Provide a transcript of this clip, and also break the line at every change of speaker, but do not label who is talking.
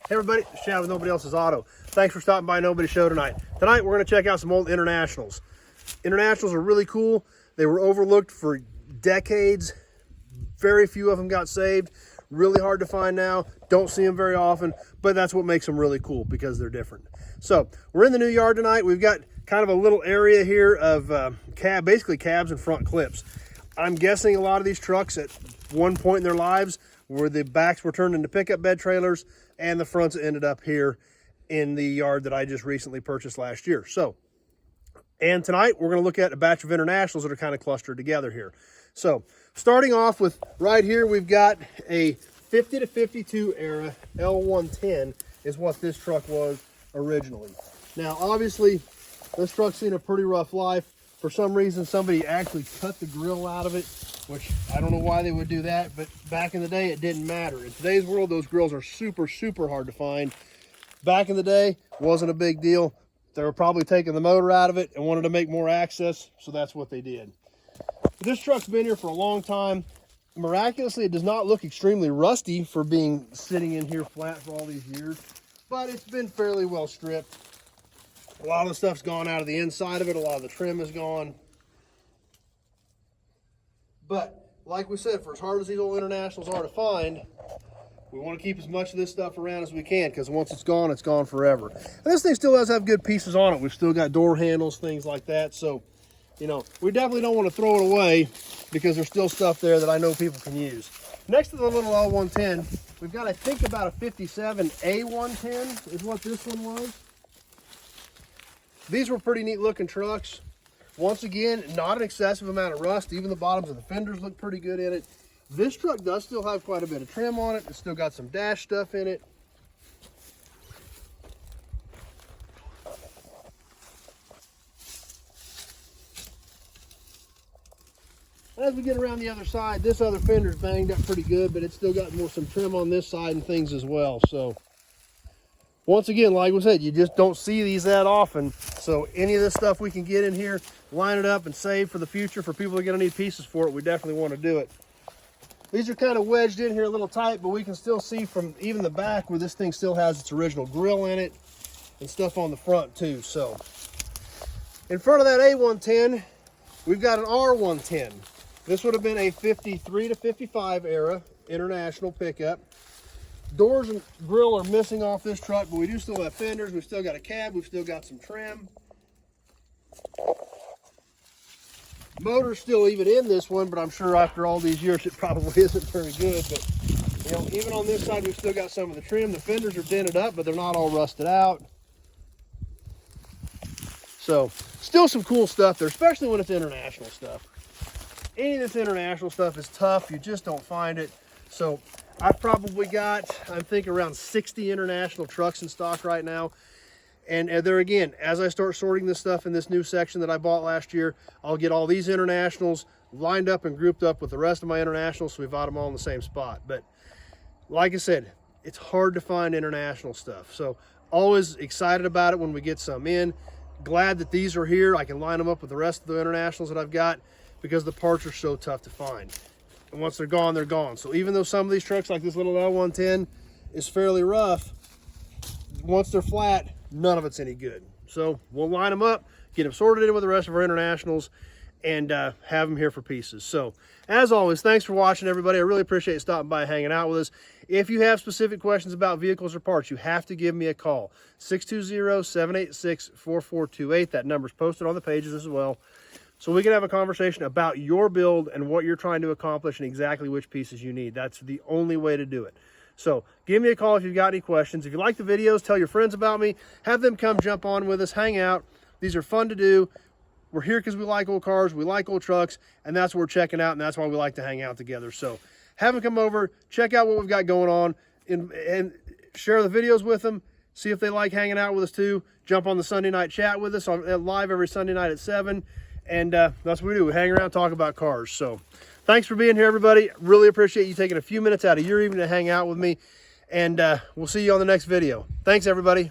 Hey everybody, it's Chad with Nobody Else's Auto. Thanks for stopping by Nobody's Show tonight. Tonight we're going to check out some old Internationals. Internationals are really cool. They were overlooked for decades. Very few of them got saved. Really hard to find now. Don't see them very often, but that's what makes them really cool because they're different. So we're in the new yard tonight. We've got kind of a little area here of basically cabs and front clips. I'm guessing a lot of these trucks at one point in their lives where the backs were turned into pickup bed trailers and the fronts ended up here in the yard that I just recently purchased last year. And tonight we're going to look at a batch of Internationals that are kind of clustered together here. So starting off with right here, we've got a 50 to 52 era L-110 is what this truck was originally. Now obviously this truck's seen a pretty rough life. For some reason somebody actually cut the grill out of it, which I don't know why they would do that, but back in the day it didn't matter. In today's world those grills are super hard to find. Back in the day wasn't a big deal. They were probably taking the motor out of it and wanted to make more access, so that's what they did. This truck's been here for a long time. Miraculously, it does not look extremely rusty for being sitting in here flat for all these years, but it's been fairly well stripped. A lot of the stuff's gone out of the inside of it. A lot of the trim is gone. But like we said, for as hard as these old Internationals are to find, we want to keep as much of this stuff around as we can, because once it's gone forever. And this thing still does have good pieces on it. We've still got door handles, things like that. So, you know, we definitely don't want to throw it away because there's still stuff there that I know people can use. Next to the little L-110, we've got, I think, about a 57 A-110 is what this one was. These were pretty neat looking trucks. Once again, not an excessive amount of rust. Even the bottoms of the fenders look pretty good in it. This truck does still have quite a bit of trim on it. It's still got some dash stuff in it. As we get around the other side, this other fender's banged up pretty good, but it's still got some trim on this side and things as well. So once again, like we said, you just don't see these that often. So any of this stuff we can get in here, line it up and save for the future for people that are going to need pieces for it, we definitely want to do it. These are kind of wedged in here a little tight, but we can still see from even the back where this thing still has its original grill in it and stuff on the front too. So in front of that A-110, we've got an R-110. This would have been a 53 to 55 era International pickup. Doors and grill are missing off this truck, but we do still have fenders. We've still got a cab. We've still got some trim. Motor's still even in this one, but I'm sure after all these years it probably isn't very good. But you know, even on this side we've still got some of the trim. The fenders are dented up, but they're not all rusted out. So still some cool stuff there, especially when it's International stuff. Any of this International stuff is tough. You just don't find it. So I've probably got, I think, around 60 International trucks in stock right now. And there again, as I start sorting this stuff in this new section that I bought last year, I'll get all these Internationals lined up and grouped up with the rest of my Internationals, so we've got them all in the same spot. But like I said, it's hard to find International stuff. So always excited about it when we get some in. Glad that these are here. I can line them up with the rest of the Internationals that I've got because the parts are so tough to find. And once they're gone, they're gone. So even though some of these trucks, like this little L-110, is fairly rough, once they're flat, none of it's any good. So we'll line them up, get them sorted in with the rest of our Internationals, and have them here for pieces. So as always, thanks for watching, everybody. I really appreciate you stopping by and hanging out with us. If you have specific questions about vehicles or parts, you have to give me a call. 620-786-4428. That number's posted on the pages as well. So we can have a conversation about your build and what you're trying to accomplish and exactly which pieces you need. That's the only way to do it. So give me a call if you've got any questions. If you like the videos, tell your friends about me. Have them come jump on with us, hang out. These are fun to do. We're here because we like old cars, we like old trucks, and that's what we're checking out, and that's why we like to hang out together. So have them come over, check out what we've got going on, and share the videos with them. See if they like hanging out with us too. Jump on the Sunday night chat with us on live every Sunday night at 7. And that's what we do. We hang around, talk about cars. So thanks for being here, everybody. Really appreciate you taking a few minutes out of your evening to hang out with me. And we'll see you on the next video. Thanks, everybody.